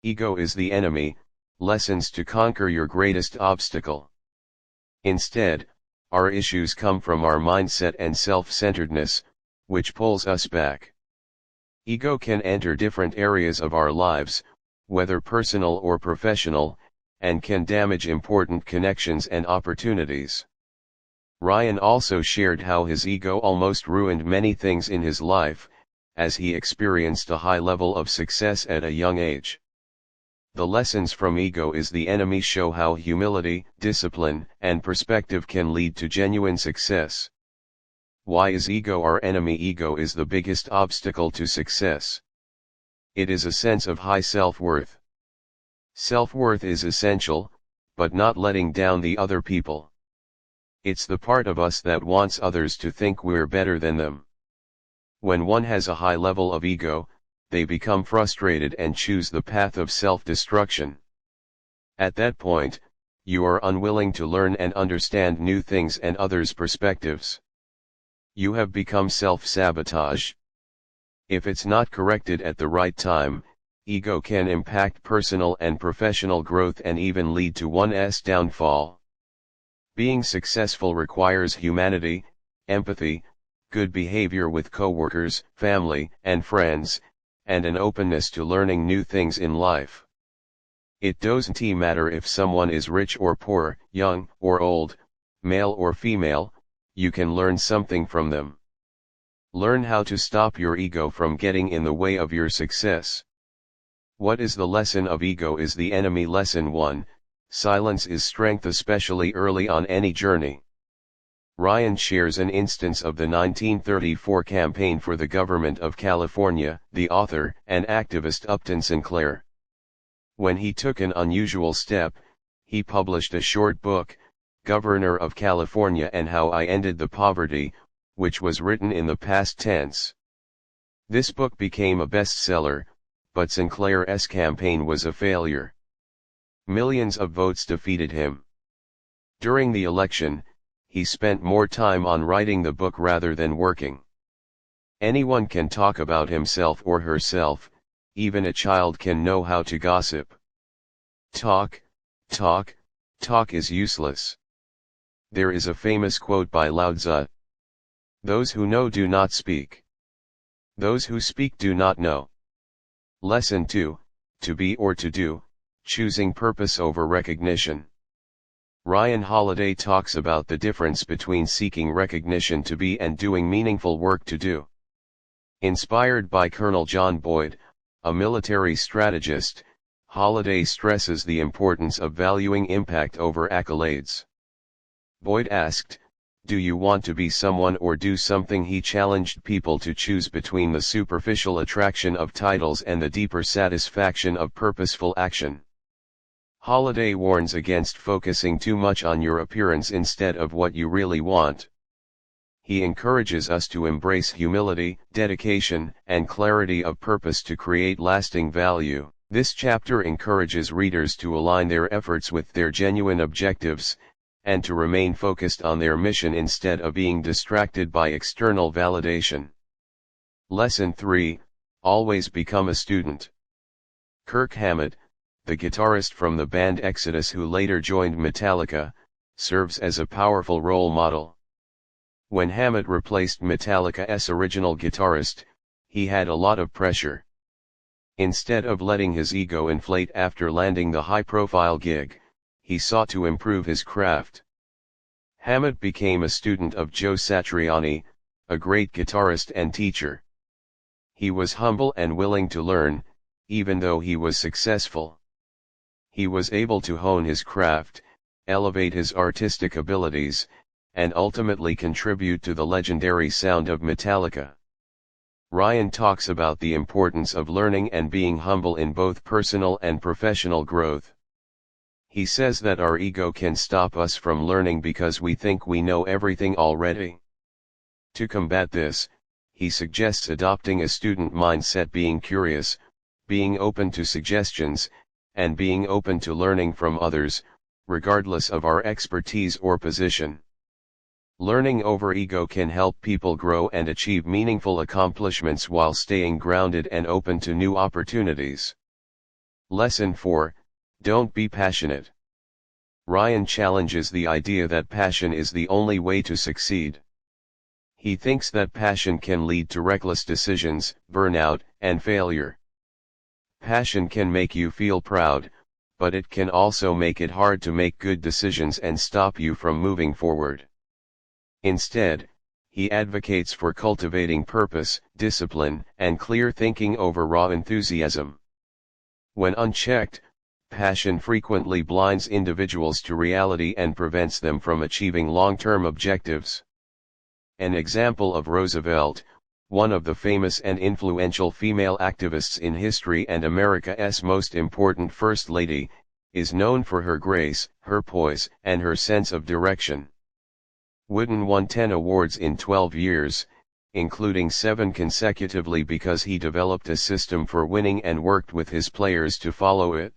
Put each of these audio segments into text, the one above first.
Ego is the enemy, lessons to conquer your greatest obstacle. Instead, our issues come from our mindset and self-centeredness, which pulls us back. Ego can enter different areas of our lives, whether personal or professional, and can damage important connections and opportunities. Ryan also shared how his ego almost ruined many things in his life, as he experienced a high level of success at a young age. The lessons from Ego is the Enemy show how humility, discipline, and perspective can lead to genuine success. Why is ego our enemy? Ego is the biggest obstacle to success. It is a sense of high self-worth. Self-worth is essential, but not letting down the other people. It's the part of us that wants others to think we're better than them. When one has a high level of ego, they become frustrated and choose the path of self-destruction. At that point, you are unwilling to learn and understand new things and others' perspectives. You have become self-sabotage. If it's not corrected at the right time, ego can impact personal and professional growth and even lead to one's downfall. Being successful requires humanity, empathy, good behavior with coworkers, family, and friends, and an openness to learning new things in life. It doesn't matter if someone is rich or poor, young or old, male or female, you can learn something from them. Learn how to stop your ego from getting in the way of your success. What is the lesson of ego is the enemy? Lesson 1, silence is strength, especially early on any journey. Ryan shares an instance of the 1934 campaign for the government of California, the author and activist Upton Sinclair. When he took an unusual step, he published a short book, Governor of California and How I Ended the Poverty, which was written in the past tense. This book became a bestseller, but Sinclair's campaign was a failure. Millions of votes defeated him. During the election, he spent more time on writing the book rather than working. Anyone can talk about himself or herself, even a child can know how to gossip. Talk is useless. There is a famous quote by Lao Tzu. Those who know do not speak. Those who speak do not know. Lesson 2, to be or to do, choosing purpose over recognition. Ryan Holiday talks about the difference between seeking recognition to be and doing meaningful work to do. Inspired by Colonel John Boyd, a military strategist, Holiday stresses the importance of valuing impact over accolades. Boyd asked, "Do you want to be someone or do something?" He challenged people to choose between the superficial attraction of titles and the deeper satisfaction of purposeful action. Holiday warns against focusing too much on your appearance instead of what you really want. He encourages us to embrace humility, dedication, and clarity of purpose to create lasting value. This chapter encourages readers to align their efforts with their genuine objectives, and to remain focused on their mission instead of being distracted by external validation. Lesson 3, always become a student. Kirk Hammett, the guitarist from the band Exodus who later joined Metallica, serves as a powerful role model. When Hammett replaced Metallica's original guitarist, he had a lot of pressure. Instead of letting his ego inflate after landing the high-profile gig, he sought to improve his craft. Hammett became a student of Joe Satriani, a great guitarist and teacher. He was humble and willing to learn, even though he was successful. He was able to hone his craft, elevate his artistic abilities, and ultimately contribute to the legendary sound of Metallica. Ryan talks about the importance of learning and being humble in both personal and professional growth. He says that our ego can stop us from learning because we think we know everything already. To combat this, he suggests adopting a student mindset, being curious, being open to suggestions, and being open to learning from others, regardless of our expertise or position. Learning over ego can help people grow and achieve meaningful accomplishments while staying grounded and open to new opportunities. Lesson 4, Don't be passionate. Ryan challenges the idea that passion is the only way to succeed. He thinks that passion can lead to reckless decisions, burnout, and failure. Passion can make you feel proud, but it can also make it hard to make good decisions and stop you from moving forward. Instead, he advocates for cultivating purpose, discipline, and clear thinking over raw enthusiasm. When unchecked, passion frequently blinds individuals to reality and prevents them from achieving long-term objectives. An example of Roosevelt, one of the famous and influential female activists in history and America's most important First Lady, is known for her grace, her poise, and her sense of direction. Wooden won 10 awards in 12 years, including 7 consecutively because he developed a system for winning and worked with his players to follow it.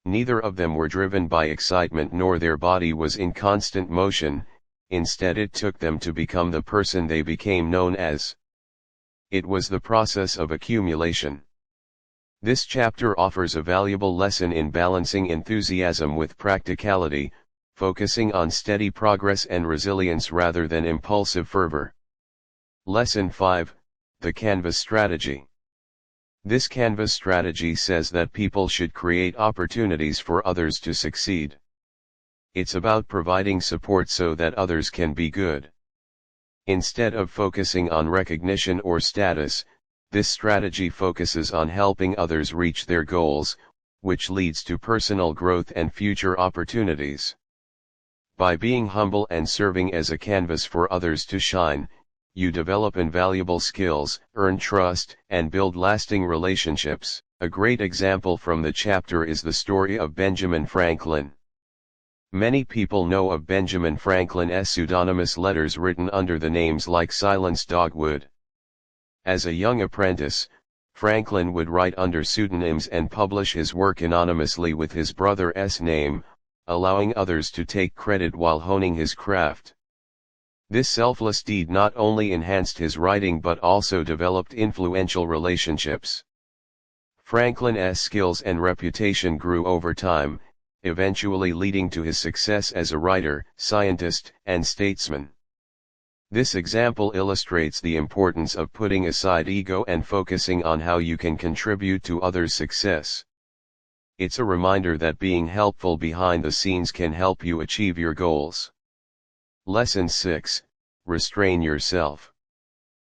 Neither of them were driven by excitement nor their body was in constant motion, instead it took them to become the person they became known as. It was the process of accumulation. This chapter offers a valuable lesson in balancing enthusiasm with practicality, focusing on steady progress and resilience rather than impulsive fervor. Lesson 5, The Canvas Strategy. This canvas strategy says that people should create opportunities for others to succeed. It's about providing support so that others can be good. Instead of focusing on recognition or status, this strategy focuses on helping others reach their goals, which leads to personal growth and future opportunities. By being humble and serving as a canvas for others to shine, you develop invaluable skills, earn trust, and build lasting relationships. A great example from the chapter is the story of Benjamin Franklin. Many people know of Benjamin Franklin's pseudonymous letters written under the names like Silence Dogwood. As a young apprentice, Franklin would write under pseudonyms and publish his work anonymously with his brother's name, allowing others to take credit while honing his craft. This selfless deed not only enhanced his writing but also developed influential relationships. Franklin's skills and reputation grew over time, eventually leading to his success as a writer, scientist, and statesman. This example illustrates the importance of putting aside ego and focusing on how you can contribute to others' success. It's a reminder that being helpful behind the scenes can help you achieve your goals. Lesson 6, Restrain Yourself.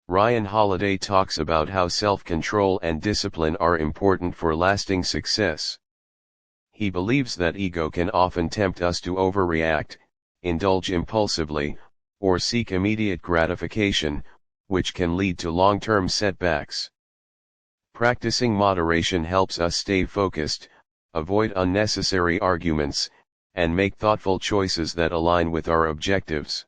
Ryan Holiday talks about how self-control and discipline are important for lasting success. He believes that ego can often tempt us to overreact, indulge impulsively, or seek immediate gratification, which can lead to long-term setbacks. Practicing moderation helps us stay focused, avoid unnecessary arguments, and make thoughtful choices that align with our objectives.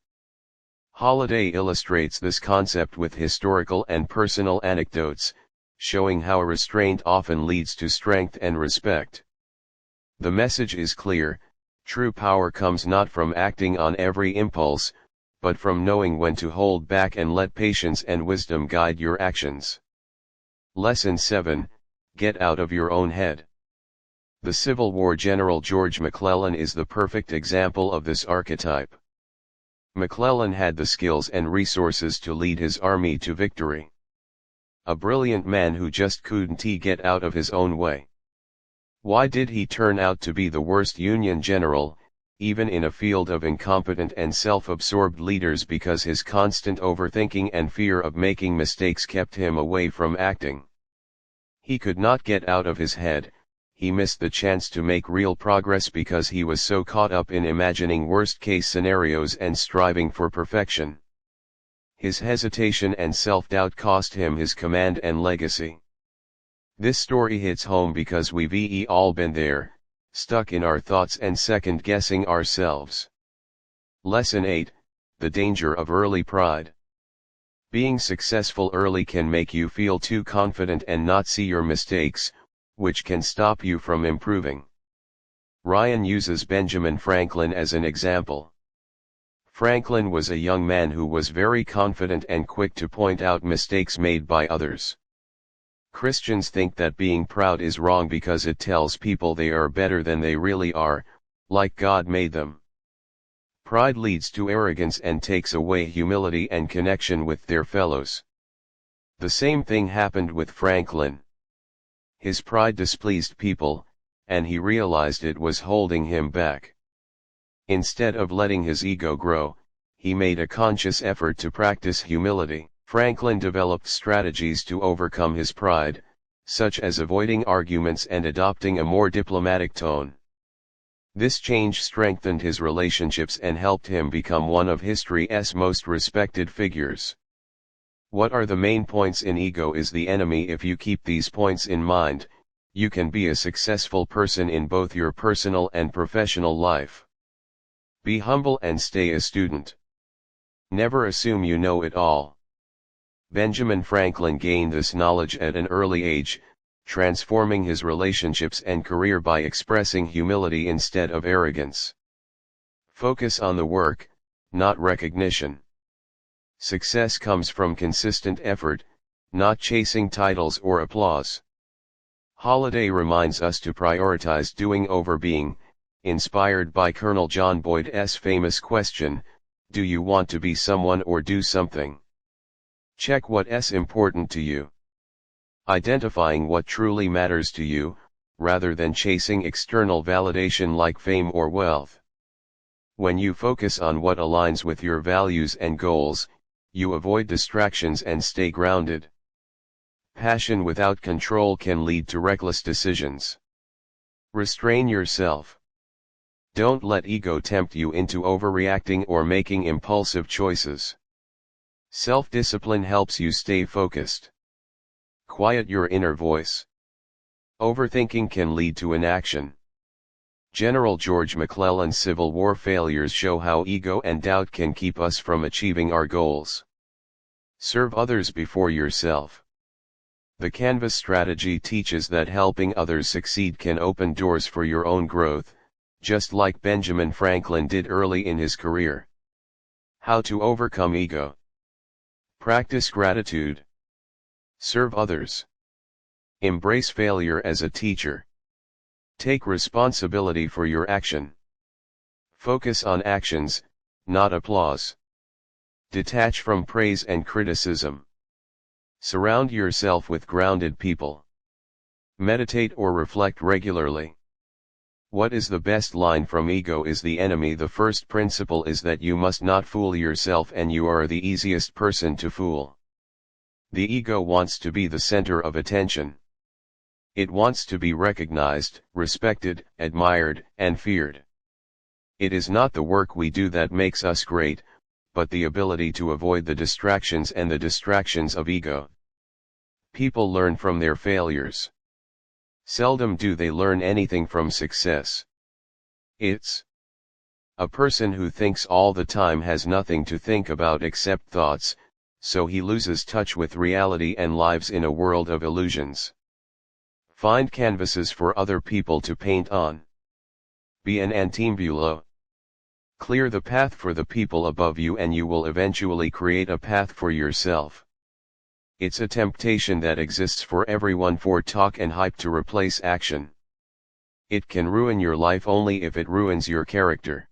Holiday illustrates this concept with historical and personal anecdotes, showing how restraint often leads to strength and respect. The message is clear: true power comes not from acting on every impulse, but from knowing when to hold back and let patience and wisdom guide your actions. Lesson 7, Get out of your own head. The Civil War general George McClellan is the perfect example of this archetype. McClellan had the skills and resources to lead his army to victory. A brilliant man who just couldn't get out of his own way. Why did he turn out to be the worst Union general, even in a field of incompetent and self-absorbed leaders? Because his constant overthinking and fear of making mistakes kept him away from acting. He could not get out of his head. He missed the chance to make real progress because he was so caught up in imagining worst-case scenarios and striving for perfection. His hesitation and self-doubt cost him his command and legacy. This story hits home because we've all been there, stuck in our thoughts and second-guessing ourselves. Lesson 8, The Danger of Early Pride. Being successful early can make you feel too confident and not see your mistakes, which can stop you from improving. Ryan uses Benjamin Franklin as an example. Franklin was a young man who was very confident and quick to point out mistakes made by others. Christians think that being proud is wrong because it tells people they are better than they really are, like God made them. Pride leads to arrogance and takes away humility and connection with their fellows. The same thing happened with Franklin. His pride displeased people, and he realized it was holding him back. Instead of letting his ego grow, he made a conscious effort to practice humility. Franklin developed strategies to overcome his pride, such as avoiding arguments and adopting a more diplomatic tone. This change strengthened his relationships and helped him become one of history's most respected figures. What are the main points in ego is the enemy? If you keep these points in mind, you can be a successful person in both your personal and professional life. Be humble and stay a student. Never assume you know it all. Benjamin Franklin gained this knowledge at an early age, transforming his relationships and career by expressing humility instead of arrogance. Focus on the work, not recognition. Success comes from consistent effort, not chasing titles or applause. Holiday reminds us to prioritize doing over being, inspired by Colonel John Boyd's famous question, "Do you want to be someone or do something?" Check what's important to you. Identifying what truly matters to you, rather than chasing external validation like fame or wealth. When you focus on what aligns with your values and goals, you avoid distractions and stay grounded. Passion without control can lead to reckless decisions. Restrain yourself. Don't let ego tempt you into overreacting or making impulsive choices. Self-discipline helps you stay focused. Quiet your inner voice. Overthinking can lead to inaction. General George McClellan's Civil War failures show how ego and doubt can keep us from achieving our goals. Serve others before yourself. The Canvas strategy teaches that helping others succeed can open doors for your own growth, just like Benjamin Franklin did early in his career. How to overcome ego. Practice gratitude. Serve others. Embrace failure as a teacher. Take responsibility for your action. Focus on actions, not applause. Detach from praise and criticism. Surround yourself with grounded people. Meditate or reflect regularly. What is the best line from Ego is the Enemy? The first principle is that you must not fool yourself, and you are the easiest person to fool. The ego wants to be the center of attention. It wants to be recognized, respected, admired, and feared. It is not the work we do that makes us great, but the ability to avoid the distractions and the distractions of ego. People learn from their failures. Seldom do they learn anything from success. It's a person who thinks all the time has nothing to think about except thoughts, so he loses touch with reality and lives in a world of illusions. Find canvases for other people to paint on. Be an antimbulo. Clear the path for the people above you, and you will eventually create a path for yourself. It's a temptation that exists for everyone for talk and hype to replace action. It can ruin your life only if it ruins your character.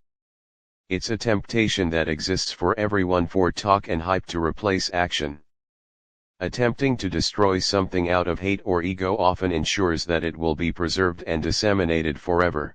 It's a temptation that exists for everyone for talk and hype to replace action. Attempting to destroy something out of hate or ego often ensures that it will be preserved and disseminated forever.